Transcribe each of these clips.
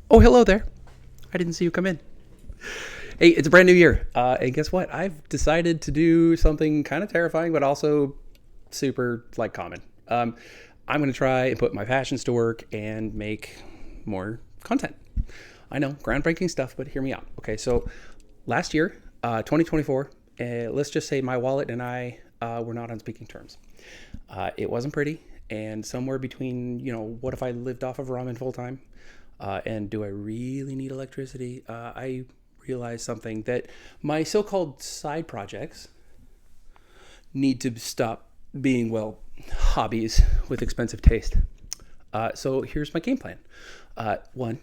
Oh, hello there. I didn't see you come in. Hey, it's a brand new year. And guess what? I've decided to do something kind of terrifying, but also super like common. I'm going to try and put my passions to work and make more content. I know, groundbreaking stuff, but hear me out. Okay, so last year, 2024, let's just say my wallet and I were not on speaking terms. It wasn't pretty, and somewhere between, what if I lived off of ramen full time? And do I really need electricity? I realized something that my so-called side projects need to stop being, well, hobbies with expensive taste. So here's my game plan. One,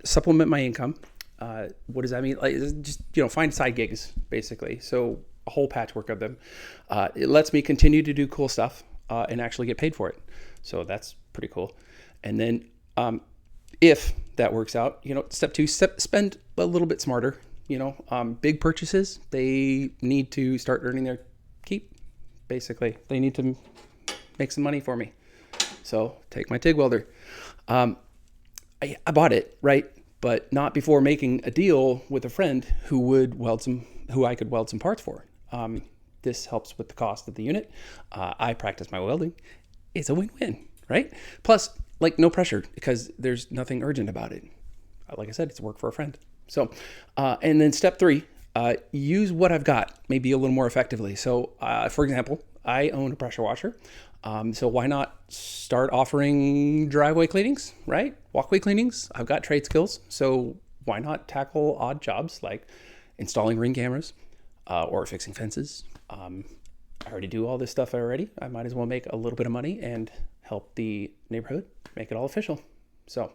supplement my income. What does that mean? Like, just, find side gigs, basically. So a whole patchwork of them. It lets me continue to do cool stuff and actually get paid for it. So that's pretty cool. And then if that works out, step two, spend a little bit smarter. Big purchases, they need to start earning their keep. Basically, they need to make some money for me. So take my TIG welder. I bought it, right? But not before making a deal with a friend who I could weld some parts for. This helps with the cost of the unit. I practice my welding. It's a win-win, right? Plus, no pressure because there's nothing urgent about it. Like I said, it's work for a friend. So, and then step three, use what I've got maybe a little more effectively. So, for example, I own a pressure washer. So why not start offering driveway cleanings, right? Walkway cleanings. I've got trade skills. So why not tackle odd jobs like installing ring cameras or fixing fences? I already do all this stuff already. I might as well make a little bit of money and help the neighborhood make it all official. So,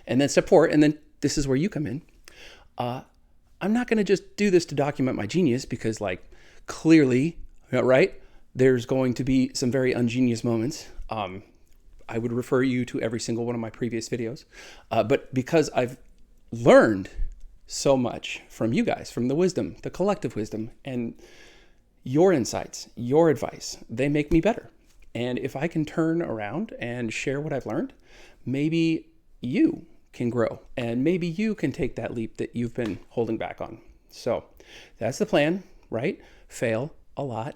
and then step four, and then this is where you come in. I'm not going to just do this to document my genius because clearly, right? There's going to be some very ungenius moments. I would refer you to every single one of my previous videos. But because I've learned so much from you guys, from the wisdom, the collective wisdom, and your insights, your advice, they make me better. And if I can turn around and share what I've learned, maybe you can grow and maybe you can take that leap that you've been holding back on. So that's the plan, right? Fail a lot,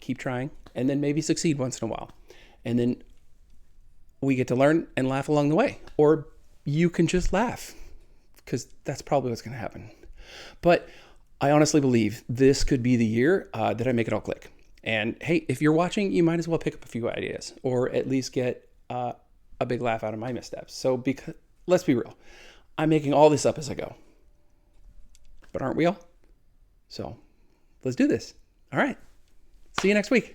keep trying, and then maybe succeed once in a while. And then we get to learn and laugh along the way. Or you can just laugh because that's probably what's going to happen. But I honestly believe this could be the year that I make it all click. And hey, if you're watching, you might as well pick up a few ideas or at least get a big laugh out of my missteps. So because let's be real, I'm making all this up as I go. But aren't we all? So let's do this. All right. See you next week.